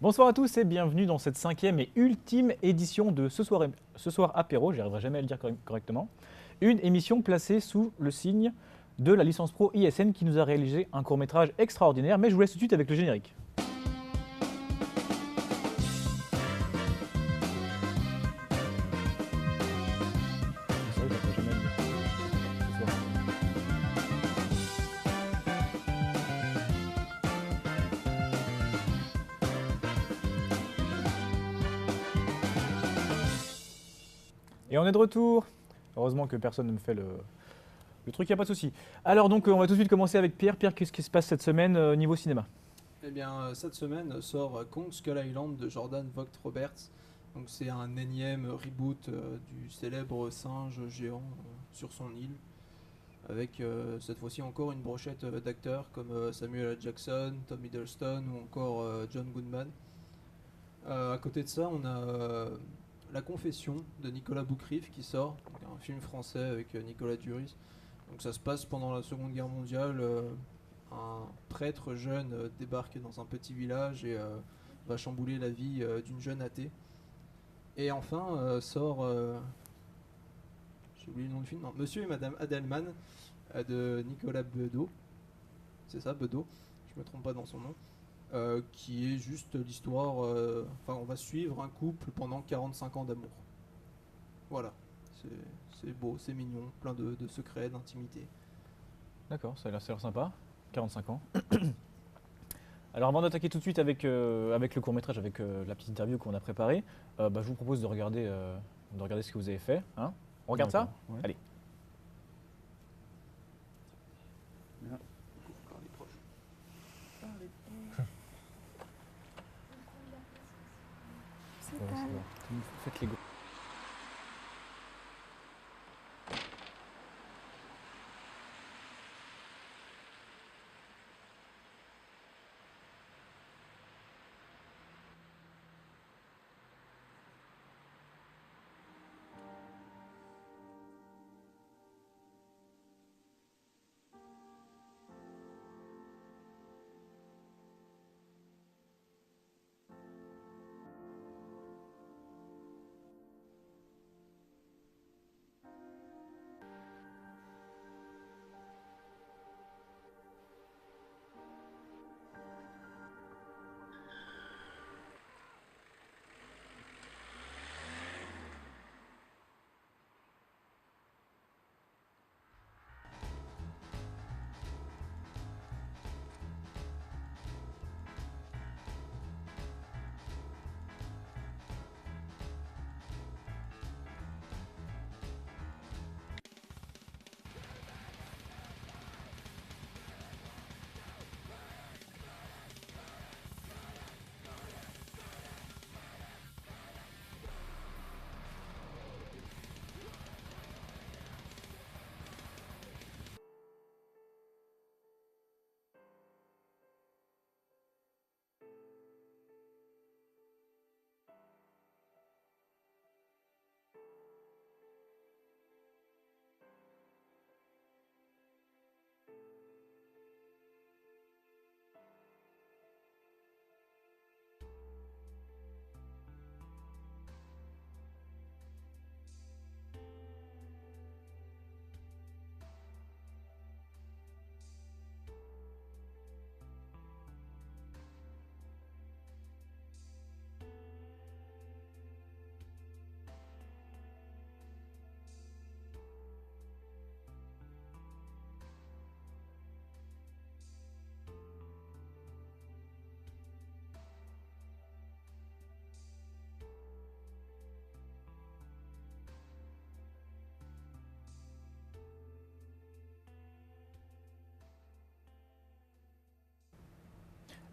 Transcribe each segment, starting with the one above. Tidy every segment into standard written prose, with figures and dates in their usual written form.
Bonsoir à tous et bienvenue dans cette cinquième et ultime édition de Ce soir apéro, j'y arriverai jamais à le dire correctement. Une émission placée sous le signe de la licence pro ISN qui nous a réalisé un court-métrage extraordinaire, mais je vous laisse tout de suite avec le générique. C'est vrai, je l'aurais jamais dit ce soir. Et on est de retour. Heureusement que personne ne me fait le truc, il n'y a pas de souci. Alors donc on va tout de suite commencer avec Pierre. Pierre, qu'est-ce qui se passe cette semaine niveau cinéma? Eh bien, cette semaine sort Kong Skull Island de Jordan Vogt-Roberts. Donc, c'est un énième reboot du célèbre singe géant sur son île, avec cette fois-ci encore une brochette d'acteurs comme Samuel L. Jackson, Tom Hiddleston ou encore John Goodman. À côté de ça, on a La Confession de Nicolas Boucriff qui sort, donc un film français avec Nicolas Duris. Donc, ça se passe pendant la Seconde Guerre mondiale. Un prêtre jeune débarque dans un petit village et va chambouler la vie d'une jeune athée. Et enfin sort, j'ai oublié le nom du film, non, Monsieur et Madame Adelman de Nicolas Bedos, c'est ça, Bedos, je me trompe pas dans son nom, qui est juste l'histoire, enfin on va suivre un couple pendant 45 ans d'amour. Voilà, c'est beau, c'est mignon, plein de secrets, d'intimité. D'accord, ça a l'air sympa. 45 ans. Alors avant d'attaquer tout de suite avec le court-métrage, avec la petite interview qu'on a préparée, je vous propose de regarder ce que vous avez fait. Hein, on regarde ça? D'accord, ouais. Allez. Bien. Ouais, c'est bon. Faites les go.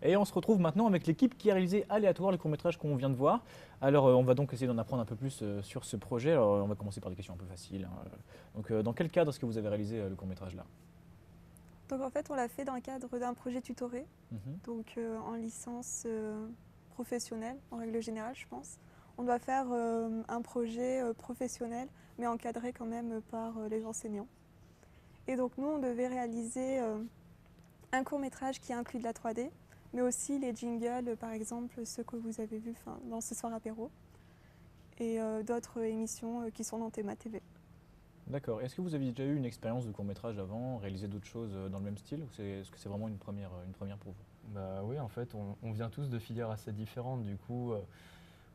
Et on se retrouve maintenant avec l'équipe qui a réalisé aléatoire le court-métrage qu'on vient de voir. Alors on va donc essayer d'en apprendre un peu plus sur ce projet. Alors on va commencer par des questions un peu faciles, hein. Donc dans quel cadre est-ce que vous avez réalisé le court-métrage là? Donc en fait, on l'a fait dans le cadre d'un projet tutoré, Mhm. donc en licence professionnelle, en règle générale, je pense. On doit faire un projet professionnel, mais encadré quand même par les enseignants. Et donc nous, on devait réaliser un court-métrage qui inclut de la 3D, mais aussi les jingles, par exemple ceux que vous avez vus dans Ce Soir Apéro, et d'autres émissions qui sont dans Théma TV. D'accord. Est-ce que vous aviez déjà eu une expérience de court-métrage avant, réalisé d'autres choses dans le même style, ou est-ce que c'est vraiment une première pour vous? Bah oui, en fait, on vient tous de filières assez différentes. Du coup,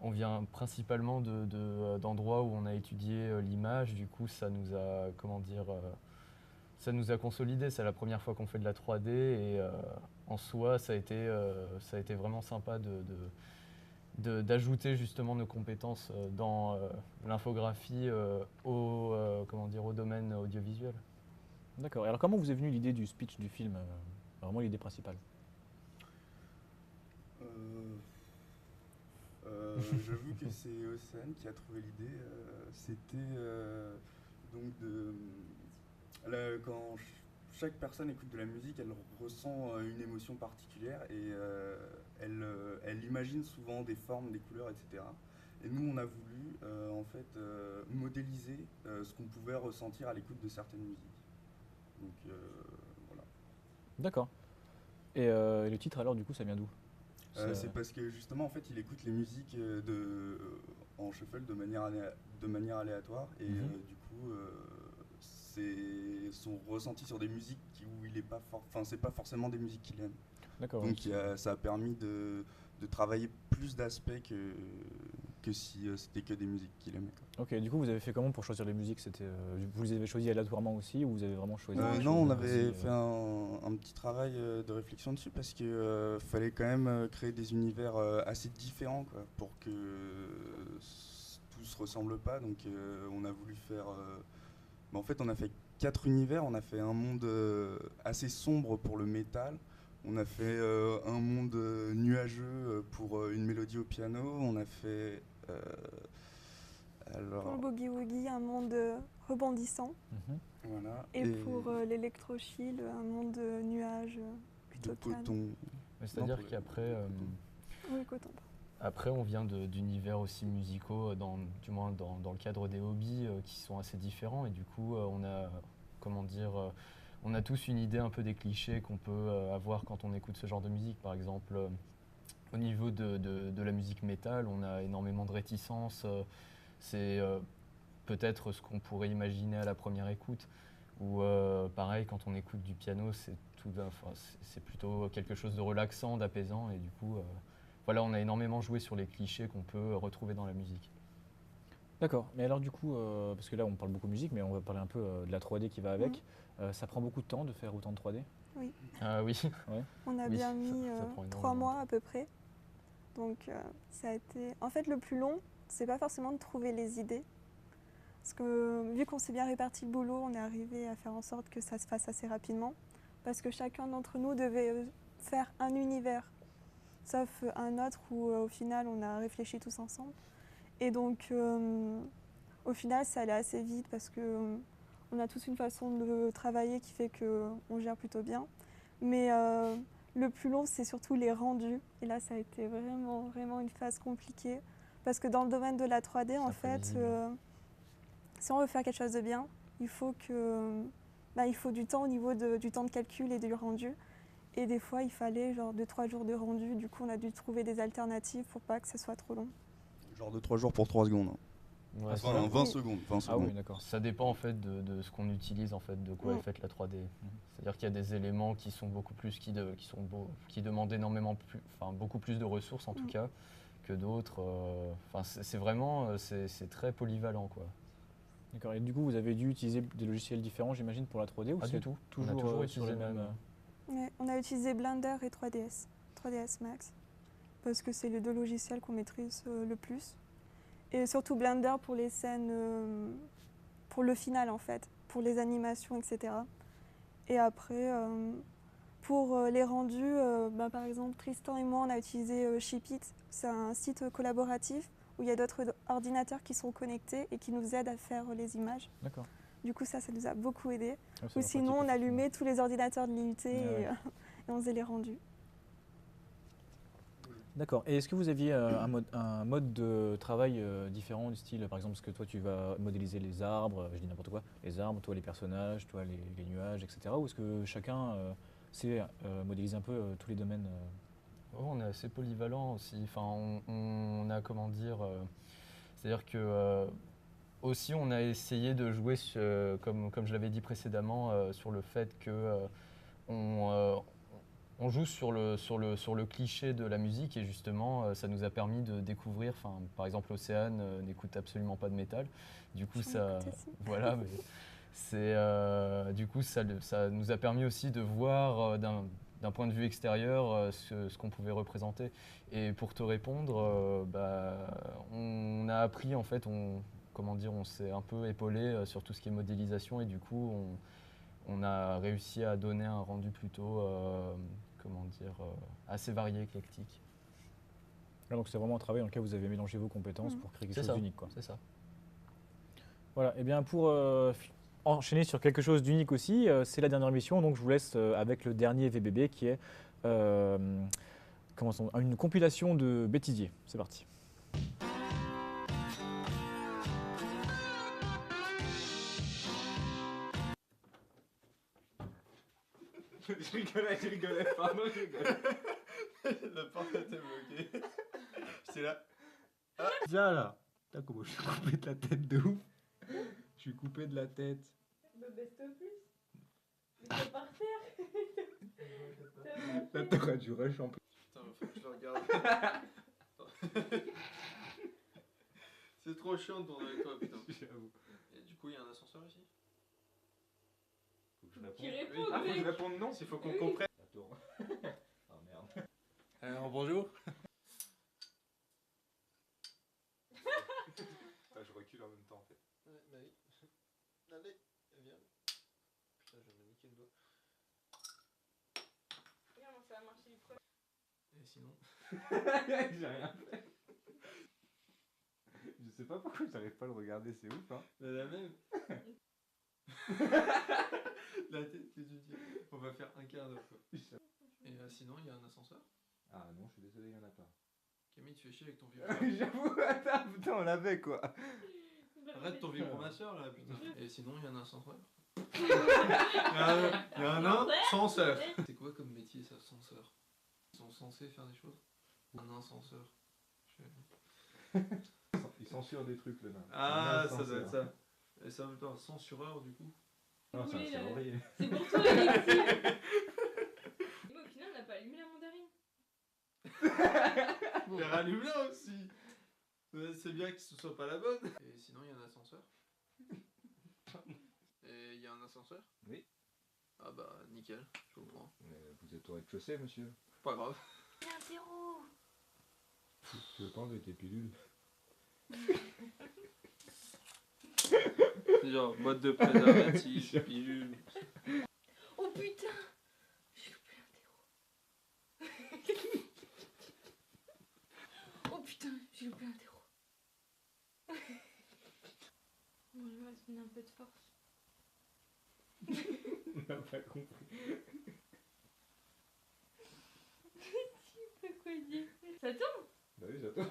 on vient principalement d'endroits où on a étudié l'image. Du coup, ça nous a, comment dire, ça nous a consolidé. C'est la première fois qu'on fait de la 3D et en soi, ça a été vraiment sympa d'ajouter justement nos compétences dans l'infographie comment dire, au domaine audiovisuel. D'accord. Et alors comment vous est venue l'idée du speech du film, vraiment l'idée principale? J'avoue que c'est Océane qui a trouvé l'idée. C'était donc quand chaque personne écoute de la musique, elle ressent une émotion particulière et elle imagine souvent des formes, des couleurs, etc. Et nous, on a voulu en fait modéliser ce qu'on pouvait ressentir à l'écoute de certaines musiques. Donc voilà. D'accord. Et le titre alors du coup ça vient d'où? C'est parce que justement en fait il écoute les musiques en shuffle de manière aléatoire et du coup c'est son ressenti sur des musiques où il est pas c'est pas forcément des musiques qu'il aime. D'accord. Donc ça a permis de travailler plus d'aspects que si c'était que des musiques qu'il aimait. Ok, du coup vous avez fait comment pour choisir les musiques? Vous les avez choisies aléatoirement aussi ou vous avez vraiment choisi des Non, choses on avait aussi, fait un petit travail de réflexion dessus parce que fallait quand même créer des univers assez différents quoi, pour que tout se ressemble pas. Donc on a voulu faire. En fait, on a fait 4 univers. On a fait un monde assez sombre pour le métal. On a fait un monde nuageux pour une mélodie au piano. On a fait. Pour le Boogie Woogie, un monde rebondissant. Voilà. Et pour l'électro-chill, un monde nuage plutôt de calme. coton. C'est-à-dire qu'après, Oui, coton. après, on vient d'univers aussi musicaux, du moins dans le cadre des hobbies qui sont assez différents. Et du coup, on a, comment dire, on a tous une idée un peu des clichés qu'on peut avoir quand on écoute ce genre de musique. Par exemple, au niveau de la musique métal, on a énormément de réticences. C'est peut-être ce qu'on pourrait imaginer à la première écoute. Ou pareil, quand on écoute du piano, c'est plutôt quelque chose de relaxant, d'apaisant. Et du coup, voilà, on a énormément joué sur les clichés qu'on peut retrouver dans la musique. D'accord, mais alors du coup, parce que là on parle beaucoup de musique, mais on va parler un peu de la 3D qui va avec. Ça prend beaucoup de temps de faire autant de 3D? Oui. Oui. Ouais. On a Oui, bien mis ça prend 3 énormément. mois à peu près. Donc ça a été. En fait, le plus long, c'est pas forcément de trouver les idées. Parce que vu qu'on s'est bien réparti le boulot, on est arrivé à faire en sorte que ça se fasse assez rapidement. Parce que chacun d'entre nous devait faire un univers, sauf un autre où au final on a réfléchi tous ensemble. Et donc au final ça allait assez vite parce que on a tous une façon de travailler qui fait qu'on gère plutôt bien. Mais le plus long c'est surtout les rendus. Et là ça a été vraiment, vraiment une phase compliquée. Parce que dans le domaine de la 3D, en fait, si on veut faire quelque chose de bien, il faut du temps au niveau du temps de calcul et du rendu. Et des fois, il fallait genre 2-3 jours de rendu. Du coup, on a dû trouver des alternatives pour pas que ce soit trop long. Genre de 3 jours pour 3 secondes. Ouais, Enfin, 20 Oui. secondes. 20 Ah secondes. oui, d'accord. ça dépend en fait de ce qu'on utilise, en fait, de quoi est faite la 3D. C'est-à-dire qu'il y a des éléments qui sont beaucoup plus, qui demandent énormément plus, enfin beaucoup plus de ressources en tout cas que d'autres. Enfin, c'est vraiment, c'est très polyvalent quoi. D'accord. Et du coup, vous avez dû utiliser des logiciels différents, j'imagine, pour la 3D ou Pas c'est du tout. On a toujours, toujours sur les utilisé le mêmes même. Ouais, on a utilisé Blender et 3ds Max, parce que c'est les 2 logiciels qu'on maîtrise le plus. Et surtout Blender pour les scènes, pour le final en fait, pour les animations, etc. Et après, pour les rendus, par exemple, Tristan et moi, on a utilisé Shipit. C'est un site collaboratif où il y a d'autres ordinateurs qui sont connectés et qui nous aident à faire les images. D'accord. Du coup, ça nous a beaucoup aidé. Ah, ça Ou va sinon, pratique, on allumait tous les ordinateurs de l'IUT ouais. et on faisait les rendus. D'accord. Et est-ce que vous aviez un mode de travail différent du style, par exemple, parce que toi tu vas modéliser les arbres, je dis n'importe quoi, les arbres, toi les personnages, toi les nuages, etc. Ou est-ce que chacun sait modéliser un peu tous les domaines Oh, on est assez polyvalent aussi. Enfin, on a comment dire. C'est-à-dire que aussi on a essayé de jouer comme je l'avais dit précédemment sur le fait que on joue sur le cliché de la musique et justement ça nous a permis de découvrir. Enfin, par exemple, Océane n'écoute absolument pas de métal. Du coup, J'en écoute aussi. voilà. Mais du coup, ça nous a permis aussi de voir d'un point de vue extérieur ce qu'on pouvait représenter. Et pour te répondre, on a appris en fait, comment dire, on s'est un peu épaulé sur tout ce qui est modélisation et du coup, on a réussi à donner un rendu plutôt, comment dire, assez varié, éclectique. Là, donc c'est vraiment un travail dans lequel vous avez mélangé vos compétences pour créer quelque chose d'unique, quoi. C'est ça. Voilà, et bien pour enchaîner sur quelque chose d'unique aussi, c'est la dernière émission, donc je vous laisse avec le dernier VBB qui est une compilation de bêtisiers. C'est parti. Je rigolais, pardon, je rigolais. La porte était bloquée. J'étais là. Ah, tiens là. Putain, comment je suis coupé de la tête de ouf. Je suis coupé de la tête. Bah baisse-toi plus. Mais t'es par terre. Là, t'aurais dû rush en plus. Putain, faut que je le regarde. C'est trop chiant de tourner avec toi, putain. J'avoue. Et du coup, il y a un ascenseur ici? Faut que je réponde. Qui répond, Ah, faut que je mec. réponde non, il faut qu'on comprenne. La tour. Oh merde. Alors bonjour. Je recule en même temps en fait. Ouais, bah oui. Allez, viens. Putain, je vais me niquer le doigt. Regarde, ça a marché du premier. Et sinon? J'ai rien fait. Je sais pas pourquoi j'arrive pas à le regarder, c'est ouf hein. La même. La tête que tu dis. On va faire un quart d'heure quoi. Et sinon, il y a un ascenseur? Ah non, je suis désolé, il y en a pas. Camille, tu fais chier avec ton vibromasseur. J'avoue, attends, putain, on l'avait quoi. Arrête ton vibromasseur là, putain. Et sinon, il y a un ascenseur? Il y a un ascenseur. C'est quoi comme métier ça, ascenseur? Ils sont censés faire des choses? Un ascenseur. Ils censurent des trucs le nain. Ah, ça doit être ça. Et ça veut dire un censureur du coup? Non, Oui, c'est un là. oreiller. C'est pour toi, Alexis. Mais au final, on n'a pas allumé la mandarine. Mais rallume-la aussi. C'est bien que ce soit pas la bonne. Et sinon, il y a un ascenseur? Et il y a un ascenseur? Oui. Ah bah, nickel, je comprends. Mais vous êtes au rez-de-chaussée, monsieur. Pas grave. Il y a un zéro. Tu veux pas enlever tes pilules? Genre, mode de préservatif, pilule. Oh putain. J'ai loupé un zéro. Oh putain, j'ai loupé un zéro. Bon, il va se donner un peu de force. On n'a pas compris. Je sais pas quoi dire. Ça tourne? Bah oui, j'attends.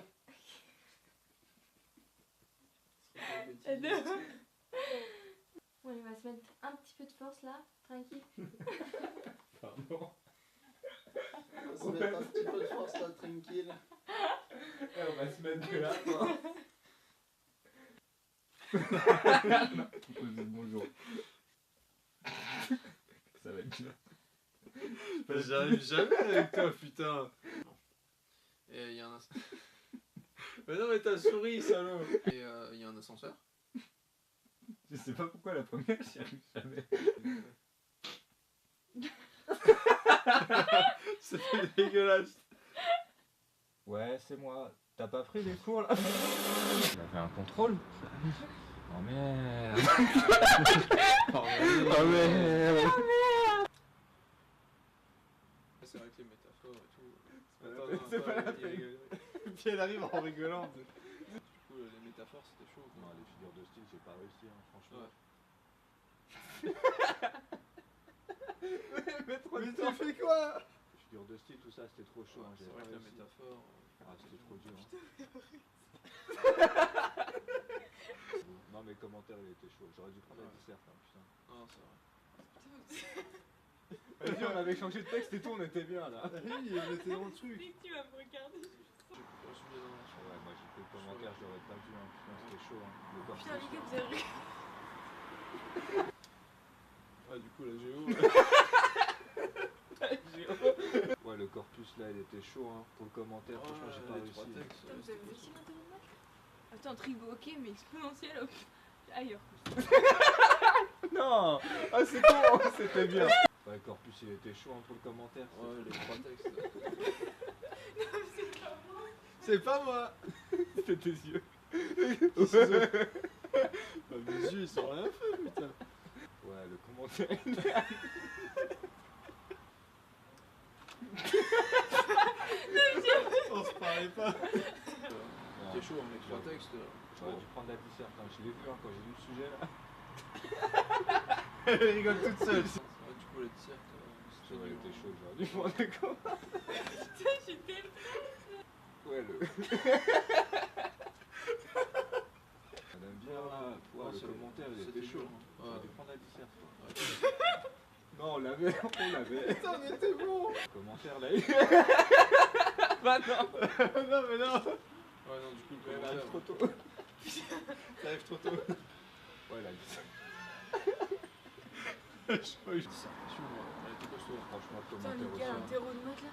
Adore. Bon, il va se mettre un petit peu de force là, tranquille. Pardon. On va se mettre un petit peu de force là, tranquille. On va se mettre de là, quoi. Bonjour. Ça va être dur. Bah, j'arrive jamais avec toi, putain. Et il y a un ascenseur. Mais non, mais t'as souri, salaud. Et il y a un ascenseur? Je sais pas pourquoi la première, j'y arrive jamais. C'est dégueulasse. Ouais, c'est moi. T'as pas pris les cours là? On a fait un contrôle. Oh merde. Oh merde. C'est vrai que les métaphores et tout. C'est pas la peine. Puis elle arrive en rigolant. Du coup, les métaphores c'était chaud. Non, les figures de style, j'ai pas réussi, hein, franchement. Mais t'as fait quoi? Les figures de style, tout ça, c'était trop chaud. Hein, C'est j'avais vrai pas que la réussi. métaphore. Ah, c'était trop dur. Hein. Non, mais le commentaire, il était chaud. J'aurais dû prendre la disserte, hein, putain. Non, c'est vrai. Vas-y, on avait changé de texte et tout, on était bien là. Oui, on était dans le truc. Dès que tu vas me regarder. Ouais, moi j'ai fait le commentaire, j'aurais pas dû, hein. Putain, c'était chaud. Hein. Le corps Putain, les gars, vous avez Ah, du coup, la géo. Ouais, le corpus là, il était chaud hein. Pour le commentaire, franchement, j'ai pas réussi. Putain, vous avez réussi l'interro de maths? Attends, trigo, ok, mais exponentiel, hop. Ailleurs. Non. Ah, c'est con, c'était bien. Ouais, le corpus, il était chaud hein, pour le commentaire. Ouais, les 3 textes. C'est pas moi. C'est pas moi. C'était tes yeux. Bah, mes yeux, ils sont rien fait, putain. Ouais, le commentaire. On se parlait pas. C'était C'était chaud, hein, les 3 textes. J'aurais dû prendre la dissert, hein. Je l'ai vu hein, quand j'ai lu le sujet là. Elle rigole toute seule. Du coup, la disserte, Ouais, il était chaud, j'aurais dû prendre le commentaire. Putain, j'étais. Ouais, le. On aime bien là. Ouais, le commentaire, il était chaud. Hein. J'aurais dû prendre la dissert. Non, on l'avait, on l'avait. Putain, on était bon. Le commentaire là. Bah non. Non, mais non. Ouais, non, du coup, le Elle commentaire. arrive trop tôt. Ça arrive trop tôt. Ouais, la dissert. Dissertation, elle était costaud. Franchement, le Putain, commentaire les gars, aussi. l'interro de maths là.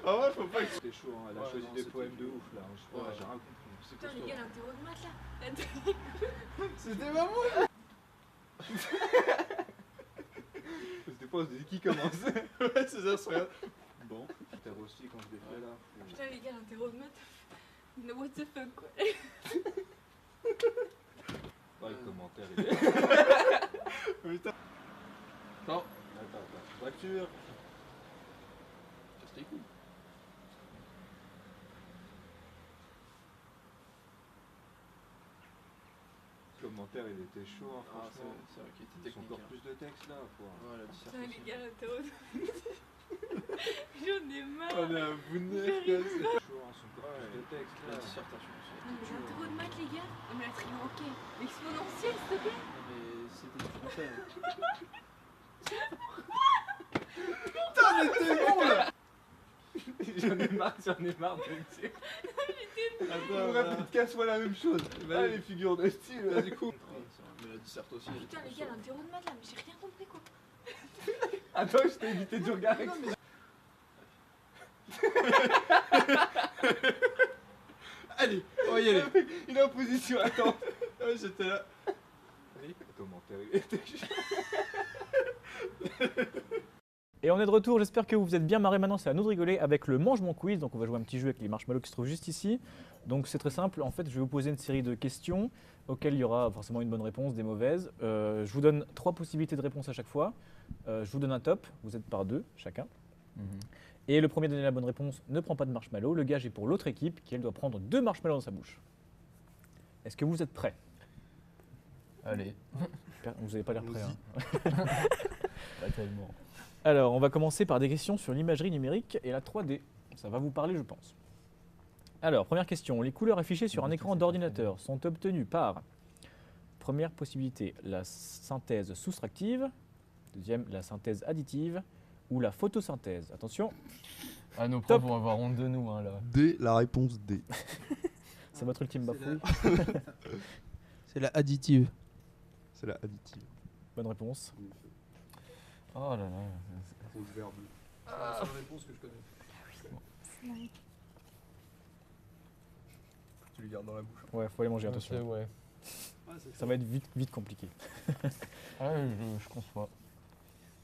Ah ouais, faut pas que. C'était chaud, hein. Elle a Ouais, choisi non, des c'était poèmes de chaud. ouf là. Je sais pas, Ouais. j'ai rien compris. C'est Putain, les costaud. gars, l'interro de maths là. C'était pas moi. C'était pas, on se dit qui commençait. Ouais, c'est ça, c'est rien. Bon. T'as aussi quand je l'ai fait là. Putain, les gars, l'interro de maths. No, what the fuck quoi. Ouais, le commentaire il est. Putain. Non. Attends. Voiture. Casse les couilles. Le commentaire il était chaud, hein, Ah, franchement. c'est vrai qu'il était Son technique. corpus de texte là, quoi. Ouais, la Putain, dissertation. les gars, l'interro de J'en ai marre. On est à bout de nerfs, J'arrive quoi. C'est chaud, hein, son corpus de texte La là. dissertation, Non, mais c'était chaud. l'interro de maths, les gars. Non, mais la trigo, ok. L'exponentiel, s'il te plaît. Non, mais c'était du français. J'en ai marre de le dire. Attends, Répète 15 fois la même chose. Vas-y. Ah, les figures de style. Bah, du coup. Mais la disserte aussi. elle Putain, était les costaud. gars, l'interro de maths là, mais j'ai rien compris quoi. Attends, je t'ai évité du regard. Allez, on va y aller. Il est en position, attends. Ouais, j'étais là. Le commentaire il était chaud. Et on est de retour, j'espère que vous vous êtes bien marrés maintenant, c'est à nous de rigoler avec le Mange mon quiz. Donc on va jouer un petit jeu avec les marshmallows qui se trouvent juste ici. Donc c'est très simple, en fait je vais vous poser une série de questions auxquelles il y aura forcément une bonne réponse, des mauvaises. Je vous donne 3 possibilités de réponse à chaque fois. Je vous donne un top, vous êtes par 2 chacun. Et le premier à donner la bonne réponse ne prend pas de marshmallow. Le gage est pour l'autre équipe qui elle doit prendre 2 marshmallows dans sa bouche. Est-ce que vous êtes prêts? Allez, Vous n'avez pas l'air prêts. Hein. pas tellement. Alors, on va commencer par des questions sur l'imagerie numérique et la 3D. Ça va vous parler, je pense. Alors, première question. Les couleurs affichées sur un écran d'ordinateur sont obtenues par, première possibilité, la synthèse soustractive, deuxième, la synthèse additive ou la photosynthèse. Attention, Ah, nos Top. profs vont avoir honte de nous, hein, là. D, la réponse D. c'est votre ultime bafouille. C'est la additive. C'est la additive. Bonne réponse. Oh là là. Rose vert bleu. C'est la seule réponse que je connais. Tu les gardes dans la bouche. Ouais, faut aller manger, attention. Ouais. Ça va être vite compliqué. Ah, je conçois.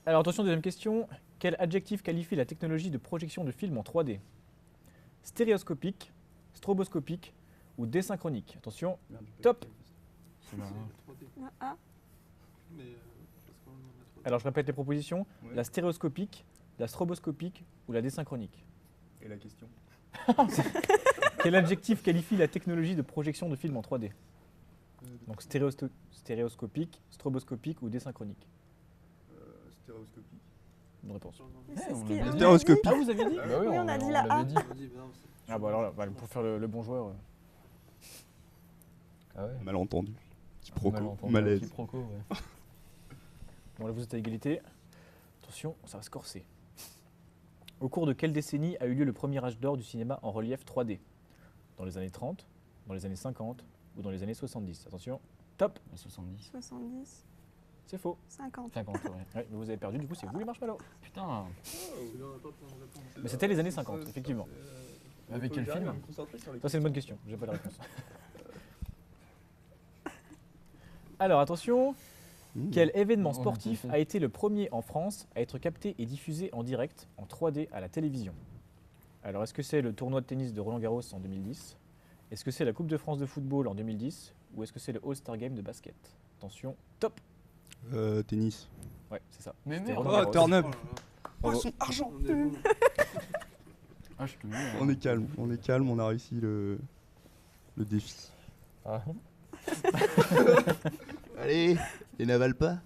Alors, attention, deuxième question. Quel adjectif qualifie la technologie de projection de film en 3D? Stéréoscopique, stroboscopique ou désynchronique? Attention, top. C'est marrant. Ah, Mais parce qu'on demande la 3D. Alors, je répète les propositions. Ouais. La stéréoscopique, la stroboscopique ou la désynchronique? Et la question? Quel adjectif qualifie la technologie de projection de film en 3D? Donc stéréoscopique, stroboscopique ou désynchronique? Stéréoscopique. Bonne réponse. mais Eh, c'est on ce qu'il l'avait a dit. Stéréoscopique. Ah, vous avez dit? Bah Oui, on a dit la A. l'avait dit. On dit, non, c'est- Ah bah alors là, voilà, pour faire le bon joueur. Ah ouais. Malentendu. Quiproquo. Malentendu, Malaise. quiproquo, ouais. Bon, là, vous êtes à égalité. Attention, ça va se corser. Au cours de quelle décennie a eu lieu le premier âge d'or du cinéma en relief 3D? Dans les années 30, dans les années 50 ou dans les années 70? Attention, top. Les 70. 70, C'est faux. 50. 50, ouais. Ouais, mais vous avez perdu, du coup, c'est vous les marshmallows. Putain, Mais c'était les années 50, effectivement. Avec quel film? Ça, c'est une bonne question. J'ai pas la réponse. Alors, attention. Quel événement On a sportif fait. a été le premier en France à être capté et diffusé en direct en 3D à la télévision? Alors, est-ce que c'est le tournoi de tennis de Roland-Garros en 2010? Est-ce que c'est la Coupe de France de football en 2010? Ou est-ce que c'est le All-Star Game de basket? Attention, top. Tennis. Ouais, c'est ça. Mais C'était merde. Roland-Garros. turn up. Bravo. son argent. On est bon. Ah, je te dis. On est calme, on a réussi le défi. Ah. Allez, les n'avale pas.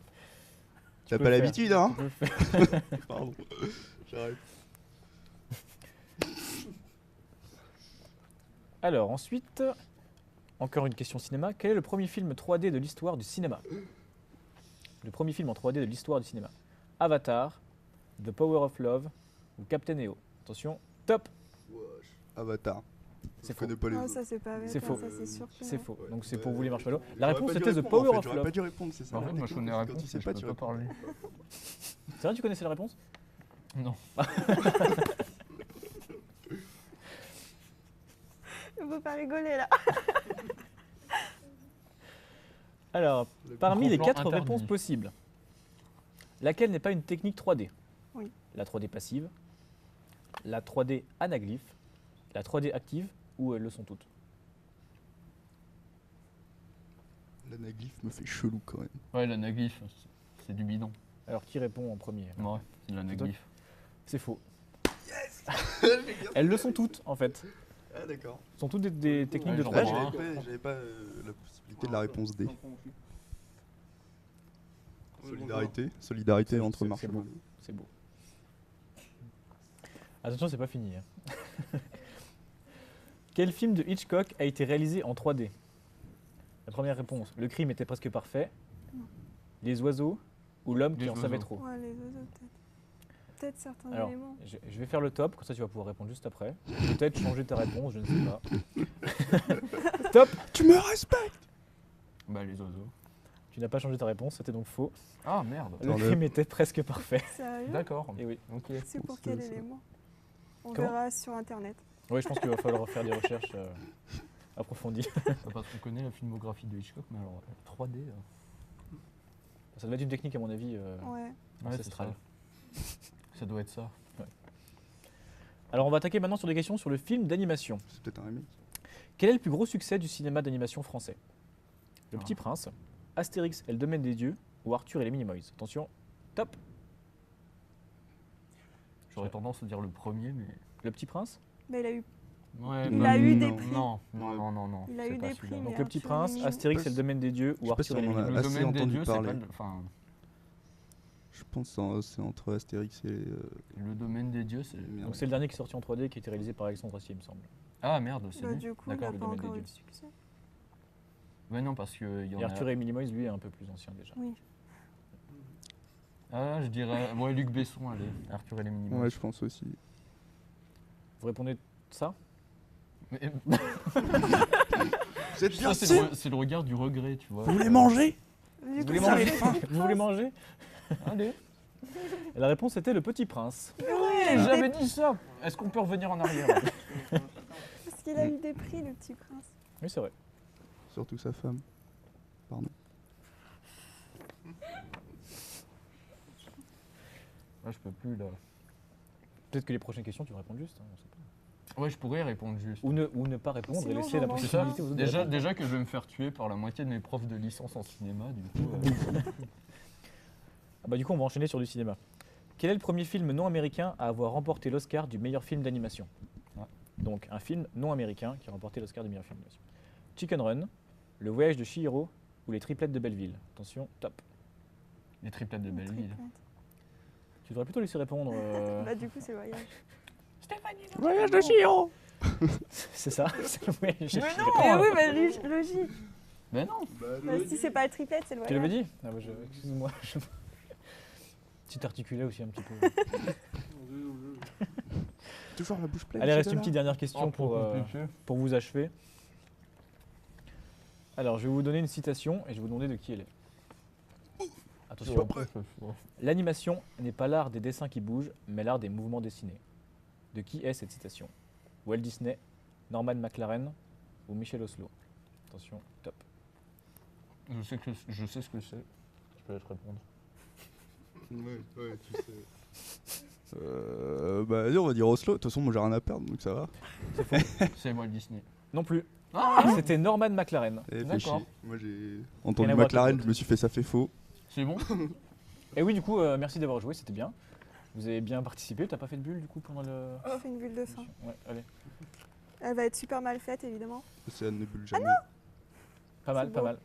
T'as peux pas le faire. l'habitude, hein? Tu peux le faire. Pardon. J'arrête. Alors, ensuite, encore une question cinéma. Quel est le premier film 3D de l'histoire du cinéma? Le premier film en 3D de l'histoire du cinéma. Avatar, The Power of Love ou Captain EO? Attention, top. Avatar. C'est Je connais faux. pas les Non, autres. ça c'est pas vrai. C'est faux. Ça c'est sûr que C'est non. faux. Donc c'est pour vous les marshmallows. La J'aurais réponse pas dû était The répondre, Power en fait, of J'aurais Love. pas dû répondre, c'est ça. En fait, moi, je connais la Quand réponse, tu sais mais pas, je tu peux pas réponds. parler. C'est vrai, tu connaissais la réponse? Non. On peut pas rigoler là. Alors, parmi les gros 4 plan interdit. réponses possibles, laquelle n'est pas une technique 3D? Oui. La 3D passive, la 3D anaglyphe, la 3D active ou elles le sont toutes? L'anaglyphe me fait chelou quand même. Ouais, l'anaglyphe, c'est du bidon. Alors, qui répond en premier? Ouais, c'est de l'anaglyphe. C'est faux. Elles le sont toutes, en fait. Ah d'accord. Ce sont toutes des techniques Ouais, de j'en 3D. vois. J'avais pas la possibilité de la réponse D. Solidarité entre C'est marshmallows. beau. C'est beau. Attention, c'est pas fini. hein. Quel film de Hitchcock a été réalisé en 3D? La première réponse, Le crime était presque parfait. Les oiseaux ou L'homme qui Les en savait oiseaux. trop? Ouais, les oiseaux peut-être. Peut-être certains Alors, éléments. je vais faire le top, comme ça tu vas pouvoir répondre juste après. Peut-être changer ta réponse, je ne sais pas. Top. Tu me respectes. Bah, les oiseaux. Tu n'as pas changé ta réponse, c'était donc faux. Ah, merde. Le Attends, crime était presque parfait. Sérieux? D'accord. Et oui. Ok. C'est pour pense quel que ça- élément? On Comment verra sur internet. Oui, je pense qu'il va falloir faire des recherches approfondies. Parce qu'on connaît la filmographie de Hitchcock, mais alors 3D. Ça doit être une technique, à mon avis, Ouais. ancestrale. Ça doit être ça. Alors, on va attaquer maintenant sur des questions sur le film d'animation. C'est peut-être un remake. Quel est le plus gros succès du cinéma d'animation français? Le Ah. Petit Prince, Astérix et le Domaine des Dieux ou Arthur et les Minimoys? Attention, top. J'aurais tendance à dire le premier, mais. Le Petit Prince. Mais il a eu, Ouais, il bah, a eu non. des prix. Non, non. Il a c'est eu pas des celui-là. prix, Donc, mais Donc, Le Petit Arthur et les Prince, Minimoys. Astérix et le Domaine des Dieux Je ou sais pas Arthur si et les on en a- Minimoys? Le assez domaine des entendu dieux, c'est parler. pas. Enfin, Je pense que c'est entre Astérix et. le domaine des dieux, c'est. Merde. Donc, c'est le dernier qui est sorti en 3D qui a été réalisé par Alexandre Astier, il me semble. Ah merde, c'est Bah, lui. du coup, il D'accord, n'a le pas Domaine encore des eu de Dieux. succès. Ouais, non, parce qu'il y en Et a. Arthur et les Minimoys, lui, est un peu plus ancien déjà. Oui. Ah, je dirais. Ouais, Luc Besson, allez. Arthur et les Minimoys. Ouais, je pense aussi. Vous répondez ça? Mais- Vous êtes Ça, c'est le regard du regret, tu vois. Vous voulez manger? Du Vous coup, voulez ça manger? va Vous voulez manger? Allez. Et la réponse était Le Petit Prince. Ouais, j'avais dit ça. Est-ce qu'on peut revenir en arrière? Parce qu'il a eu des prix, le petit prince. Oui, c'est vrai. Surtout sa femme. Pardon. Ah, je peux plus là. Peut-être que les prochaines questions, tu vas répondre juste. hein, on sait pas. Ouais, je pourrais répondre juste. Ou ne pas répondre et Sinon, laisser la j'en mange C'est ça. possibilité aux autres de répondre. Déjà que je vais me faire tuer par la moitié de mes profs de licence en cinéma, du coup. Ah bah, du coup, on va enchaîner sur du cinéma. Quel est le premier film non américain à avoir remporté l'Oscar du meilleur film d'animation? Ah. Donc, un film non américain qui a remporté l'Oscar du meilleur film d'animation. Chicken Run, Le Voyage de Chihiro ou Les Triplettes de Belleville? Attention, top. Les triplettes de Belleville. Tu devrais plutôt laisser répondre. Bah, du coup, c'est le voyage. Voyage de Chihiro. C'est ça, c'est Le Voyage de Chihiro. Eh oui, bah, logique. Mais non. Bah, si c'est pas le triplette, c'est le Tu l'avais voyage. dit? Ah bah, excuse-moi. Petit articulé aussi un petit peu. Toujours la bouche pleine. Allez, ces reste une deux-là. petite dernière question pour vous achever. Alors, je vais vous donner une citation et je vais vous demander de qui elle est. Attention. L'animation n'est pas l'art des dessins qui bougent, mais l'art des mouvements dessinés. De qui est cette citation? Walt Disney, Norman McLaren ou Michel Oslo? Attention, top. Je sais ce que c'est. Je peux te répondre. Ouais, tu sais. Bah, vas-y, on va dire Oslo. De toute façon, moi j'ai rien à perdre, donc ça va. C'est Walt Disney. Non plus. C'était Norman McLaren. Eh, fait D'accord. chier. Moi j'ai Rien entendu à voir avec McLaren, l'autre. je me suis fait ça fait faux. C'est bon? Et oui, du coup, merci d'avoir joué, c'était bien. Vous avez bien participé. T'as pas fait de bulle du coup pendant le. J'ai fait une bulle de fin. Ouais, allez. Elle va être super mal faite, évidemment. Océane ne bulle jamais. Pas mal, C'est pas beau. mal.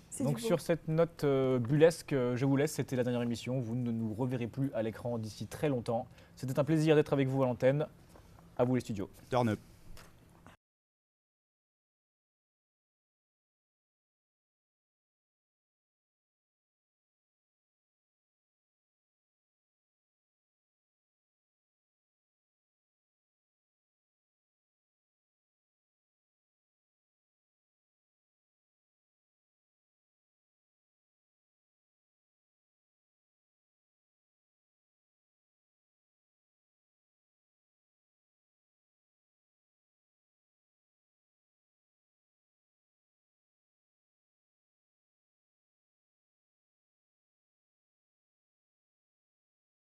C'est Donc du beau. sur cette note bullesque, je vous laisse. C'était la dernière émission. Vous ne nous reverrez plus à l'écran d'ici très longtemps. C'était un plaisir d'être avec vous à l'antenne. À vous les studios. Turn up.